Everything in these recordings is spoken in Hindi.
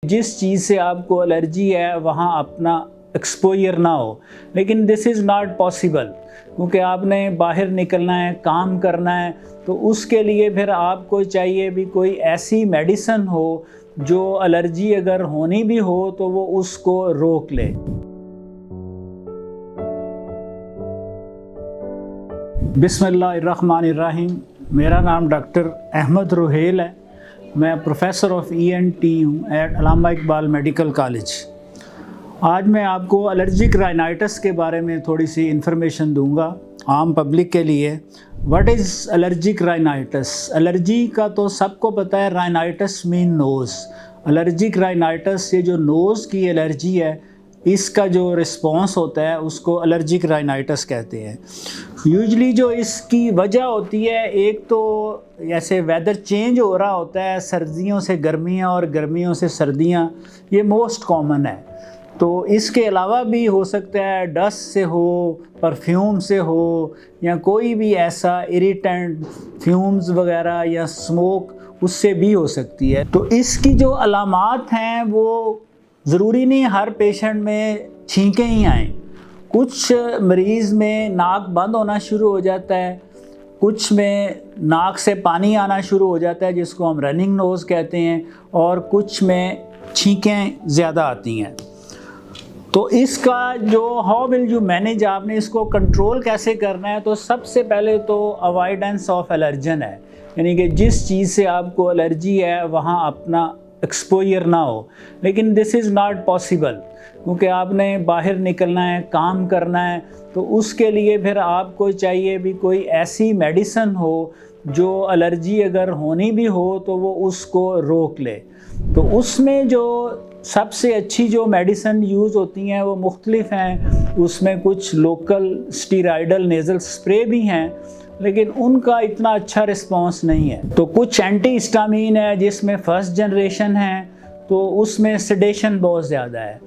जिस चीज़ से आपको एलर्जी है वहाँ अपना एक्सपोजर ना हो, लेकिन दिस इज़ नॉट पॉसिबल क्योंकि आपने बाहर निकलना है, काम करना है, तो उसके लिए फिर आपको चाहिए भी कोई ऐसी मेडिसिन हो जो एलर्जी अगर होनी भी हो तो वो उसको रोक ले। बिस्मिल्लाहिर्रहमानिर्रहीम। मेरा नाम डॉक्टर अहमद रुहेल है। मैं प्रोफेसर ऑफ ENT हूँ एट अल्लामा इकबाल मेडिकल कॉलेज। आज मैं आपको एलर्जिक राइनाइटिस के बारे में थोड़ी सी इन्फॉर्मेशन दूंगा आम पब्लिक के लिए। What is allergic rhinitis? Allergy का तो सबको पता है, rhinitis mean nose. Allergic rhinitis ये जो नोज़ की एलर्जी है, इसका जो रिस्पॉन्स होता है उसको एलर्जिक राइनाइटिस कहते हैं। यूजली जो इसकी वजह होती है, एक तो जैसे वेदर चेंज हो रहा होता है, सर्दियों से गर्मियाँ और गर्मियों से सर्दियाँ, ये मोस्ट कॉमन है। तो इसके अलावा भी हो सकता है डस्ट से हो, परफ्यूम से हो, या कोई भी ऐसा इरिटेंट फ्यूम्स वगैरह या स्मोक, उससे भी हो सकती है। तो इसकी जो अलामात हैं वो ज़रूरी नहीं हर पेशेंट में छींकें ही आएँ। कुछ मरीज़ में नाक बंद होना शुरू हो जाता है, कुछ में नाक से पानी आना शुरू हो जाता है जिसको हम रनिंग नोज़ कहते हैं, और कुछ में छींकें ज़्यादा आती हैं। तो इसका जो हाउ विल यू मैनेज, आपने इसको कंट्रोल कैसे करना है? तो सबसे पहले तो अवॉइडेंस ऑफ एलर्जन है, यानी कि जिस चीज़ से आपको एलर्जी है वहाँ अपना एक्सपोजर ना हो, लेकिन दिस इज़ नॉट पॉसिबल क्योंकि आपने बाहर निकलना है, काम करना है, तो उसके लिए फिर आपको चाहिए भी कोई ऐसी मेडिसिन हो जो एलर्जी अगर होनी भी हो तो वो उसको रोक ले। तो उसमें जो सबसे अच्छी जो मेडिसिन यूज़ होती हैं वो मुख्तलिफ हैं। उसमें कुछ लोकल स्टीराइडल नेज़ल स्प्रे भी हैं, लेकिन उनका इतना अच्छा रिस्पांस नहीं है। तो कुछ एंटी हिस्टामीन है जिसमें फर्स्ट जनरेशन है, तो उसमें सेडेशन बहुत ज़्यादा है।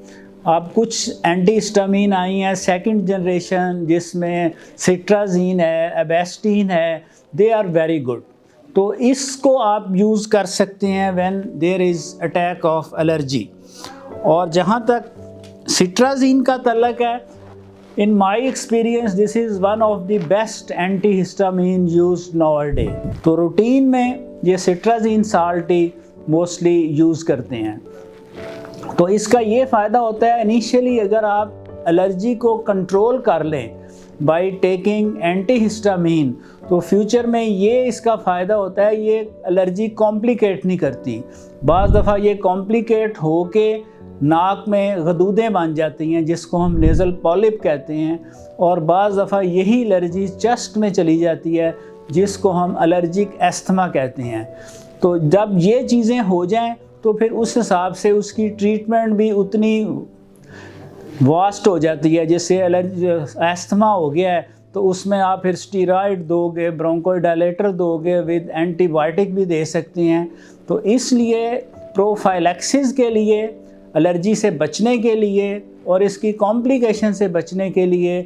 अब कुछ एंटी हिस्टामीन आई हैं सेकंड जनरेशन जिसमें सिट्राजीन है, एबेस्टीन है, दे आर वेरी गुड। तो इसको आप यूज़ कर सकते हैं when there is attack of allergy. और जहाँ तक सिट्राजीन का तल्लक है, in my experience this is one of the best antihistamine used nowadays। तो रूटीन में ये सिट्राजीन साल्ट ही मोस्टली यूज़ करते हैं। तो इसका ये फ़ायदा होता है, इनिशियली अगर आप एलर्जी को कंट्रोल कर लें बाय टेकिंग एंटीहिस्टामीन, तो फ्यूचर में ये इसका फ़ायदा होता है, ये एलर्जी कॉम्प्लिकेट नहीं करती। बाज़ दफ़ा ये कॉम्प्लिकेट हो के नाक में गदूदें बन जाती हैं जिसको हम नेज़ल पॉलिप कहते हैं, और बाज़ दफ़ा यही एलर्जी चेस्ट में चली जाती है जिसको हम एलर्जिक एस्थमा कहते हैं। तो जब ये चीज़ें हो जाएं तो फिर उस हिसाब से उसकी ट्रीटमेंट भी उतनी वास्ट हो जाती है। जैसे एस्थमा हो गया है तो उसमें आप फिर स्टीरॉयड दोगे, ब्रोंकोडायलेटर दोगे, विद एंटीबायोटिक भी दे सकते हैं। तो इसलिए प्रोफाइलैक्सिस के लिए, एलर्जी से बचने के लिए और इसकी कॉम्प्लिकेशन से बचने के लिए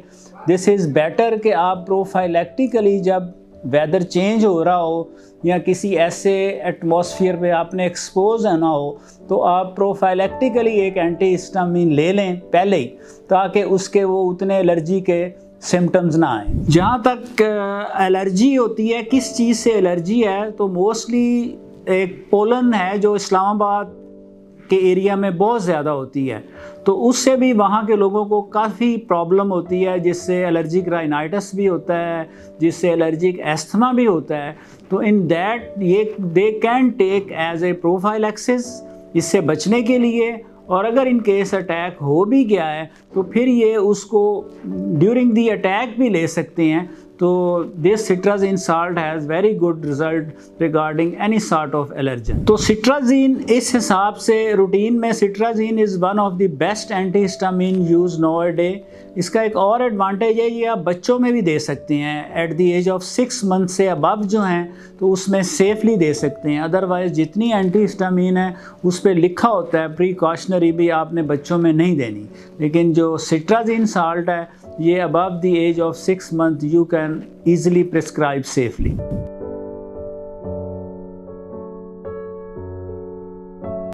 दिस इज़ बेटर कि आप प्रोफाइलैक्टिकली जब वेदर चेंज हो रहा हो या किसी ऐसे एटमॉस्फेयर पे आपने एक्सपोज होना हो, तो आप प्रोफाइलैक्टिकली एक एंटीहिस्टामीन ले लें पहले ही, ताकि उसके वो उतने एलर्जी के सिम्टम्स ना आए। जहाँ तक एलर्जी होती है, किस चीज़ से एलर्जी है, तो मोस्टली एक पोलन है जो इस्लामाबाद के एरिया में बहुत ज़्यादा होती है, तो उससे भी वहाँ के लोगों को काफ़ी प्रॉब्लम होती है, जिससे एलर्जिक राइनाइटिस भी होता है, जिससे एलर्जिक एस्थमा भी होता है। तो इन दैट ये they can take as a prophylaxis इससे बचने के लिए। और अगर इन केस अटैक हो भी गया है तो फिर ये उसको ड्यूरिंग दी अटैक भी ले सकते हैं। तो this cetirizine salt has very good result regarding any sort of allergen. तो सिट्राजीन इस हिसाब से रूटीन में cetirizine is one of the best antihistamine use nowadays. इसका एक और एडवांटेज है, ये आप बच्चों में भी दे सकते हैं at the age of 6 month से अबव जो हैं, तो उसमें सेफली दे सकते हैं। अदरवाइज़ जितनी एंटीहिस्टामीन है उस पर लिखा होता है प्रिकॉशनरी भी आपने बच्चों में नहीं देनी, लेकिन जो सिट्राजीन साल्ट है ये above the age of 6 months you can easily prescribe safely।